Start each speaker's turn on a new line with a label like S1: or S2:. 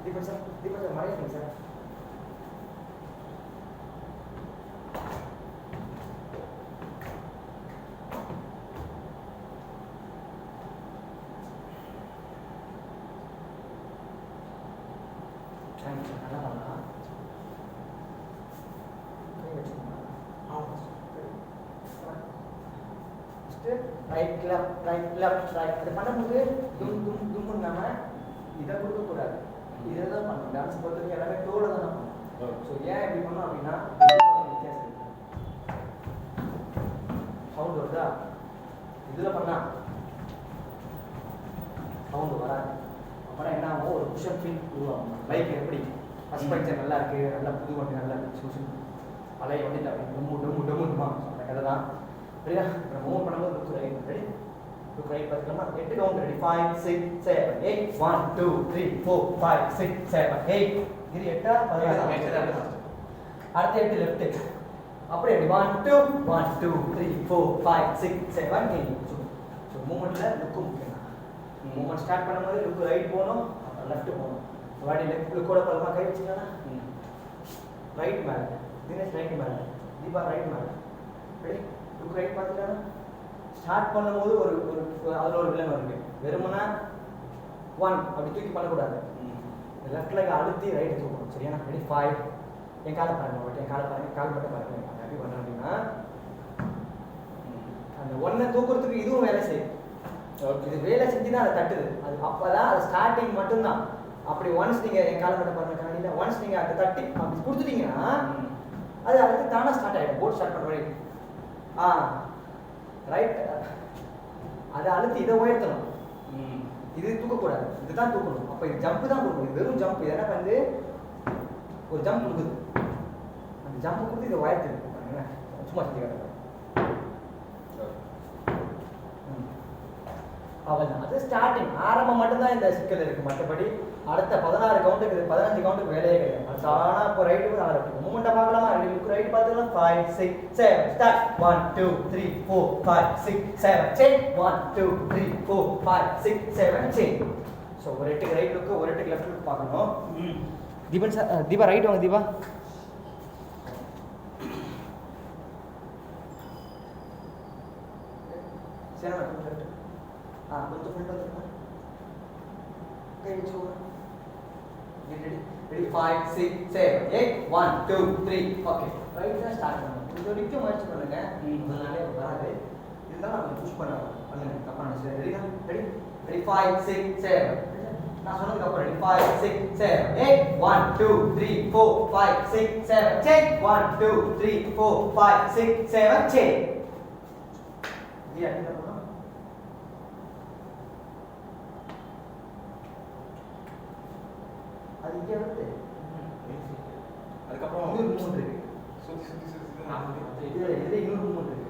S1: Deepan sir மறையுங்க sir. நல்லா பண்ணலாம். Right left right left right இது பண்ணும்போது தும் இல்லாமல் இதை கொடுக்கக்கூடாது. இதை தான் பண்ணணும். டான்ஸ் பொறுத்தவரைக்கும் எல்லாமே டோட தான் பண்ணணும். ஸோ ஏன் இப்படி பண்ணோம் அப்படின்னா வித்தியாசம் இருக்கு. சவுண்ட் வருதா? இதில் பண்ணால் சவுண்டு வராது. அப்புறம் என்ன ஆகும், ஒரு குஷன் ஃபீல் உருவாகும். பைக் எப்படி ஃபஸ்ட் பஞ்சர் நல்லா இருக்குது, நல்லா புது வண்டி நல்லா இருக்குது, பழைய வண்டி அப்படி டொம்முமா அந்த கதை தான். சரியா? அப்புறம் மூவ் பண்ணும்போது look right. Ready? Look right பார்த்துக்கலாமா? 8 கவுண்ட். ரெடி? 5 6 7 8 1 2 3 4 5 6 7 8 இது 8 16. அடுத்து 8 லெஃப்ட். அப்படியே 1 2 1 2 3 4 5 6 7 8. ஸோ மூவ்மெண்ட்ல லுக்கு முக்கியம். மூவ்மெண்ட் ஸ்டார்ட் பண்ணும்போது லுக் ரைட் போகணும், லெஃப்ட் போகணும். வாடி லெஃப்ட் லுக்கோட பலமா கை வச்சுக்கோங்க. ரைட் மேலே, தினேஷ் ரைட் மேலே, தீபா ரைட் மேலே. ரெடி? லுக் ரைட் பார்த்துக்கலாம். ஸ்டார்ட் பண்ணும்போது ஒரு அதில் ஒரு வில்லன் இருக்கு. வெறுமனா 1 அப்படி தூக்கி பண்ணக்கூடாது. லெஃப்ட் லெக் அழுத்தி ரைட் தூக்கணும். சரியா? ரெடி? 5 என் காலை பாருங்க, என் காலை பாருங்க, கால் மட்டும் பாருங்க. எப்படி பண்ணுறேன் அப்படின்னா அந்த 1 தூக்குறதுக்கு இதுவும் வேலை செய்யும். இது வேலை செஞ்சு தான் அதை தட்டுது. அது அப்போதான் அது ஸ்டார்டிங் மட்டும்தான். அப்படி ஒன்ஸ் நீங்கள் என் காலை மட்டும் பாருங்க கண்ணாடியில் ஒன்ஸ் நீங்கள் அதை தட்டி அப்படி கொடுத்துட்டீங்கன்னா அது அடுத்து தானே ஸ்டார்ட் ஆகிடும். போட் ஸ்டார்ட் பண்ணுற வரைக்கும் ரைட் அதை அழுத்தி இதை உயர்த்தணும். இது தூக்கக்கூடாது, இதுதான் தூக்கணும். அப்போ இது ஜம்ப் தான் கொடுக்கணும். இது வெறும் ஜம்ப். இதெல்லாம் வந்து ஒரு ஜம்ப் கொடுக்குது. அந்த ஜம்ப் கொடுத்து இதை உயர்த்துது. சும்மா செஞ்சு காட்டுறேன். அவ்வளோதான். அது ஸ்டார்டிங் ஆரம்பம் மட்டும்தான் இந்த சிக்கல் இருக்குது. மற்றபடி அடுத்த 16 கவுண்ட்டுக்கு 15 கவுண்ட்டுக்கு வேலையே கிடையாது. அது ஆனால் இப்போ ரைட்டு கூட நல்லா இருக்கும். மூமெண்ட்டை பார்க்கலாமா? ரைட் பார்த்துக்கலாம். 5 6 7 ஸ்டார்ட். 1 2 3 4 5 6 7 செக். 1 2 3 4 5 6 7 செக். ஸோ ஒரு எட்டுக்கு ரைட் லுக்கு, ஒரு எட்டுக்கு லெஃப்ட் லுக்கு பார்க்கணும். தீபன் சார், தீபா ரைட் வாங்க. தீபா சரி லெஃப்ட். கொஞ்சம் ஃபுல் வந்துருக்கா? கை வச்சுக்கோங்க. ரெடி? ரெடி? 5 6 7 8 1 2 3. ஓகே, ரைட் தான் ஸ்டார்ட் பண்ணணும். இது வரைக்கும் முயற்சி பண்ணுங்க. இதனாலே வராது. இதுதான் நம்ம புஷ் பண்ணுங்க. தப்பா நினைச்சு. ரெடி? ரெடி? ரெடி? 5 6 7. நான் சொன்னதுக்கு அப்புறம் ரெடி? 5 6 7 8 1 2 3 4 5 6 7 செக். 1 2 3 4 5 6 7 செக். இது என்ன பண்ணணும்? அது இங்கே வருது. அதுக்கப்புறம் இன்னொரு மூமெண்ட் இருக்கு. சுத்தி சுத்தி சுத்தி இது இன்னொரு மூமெண்ட் இருக்கு.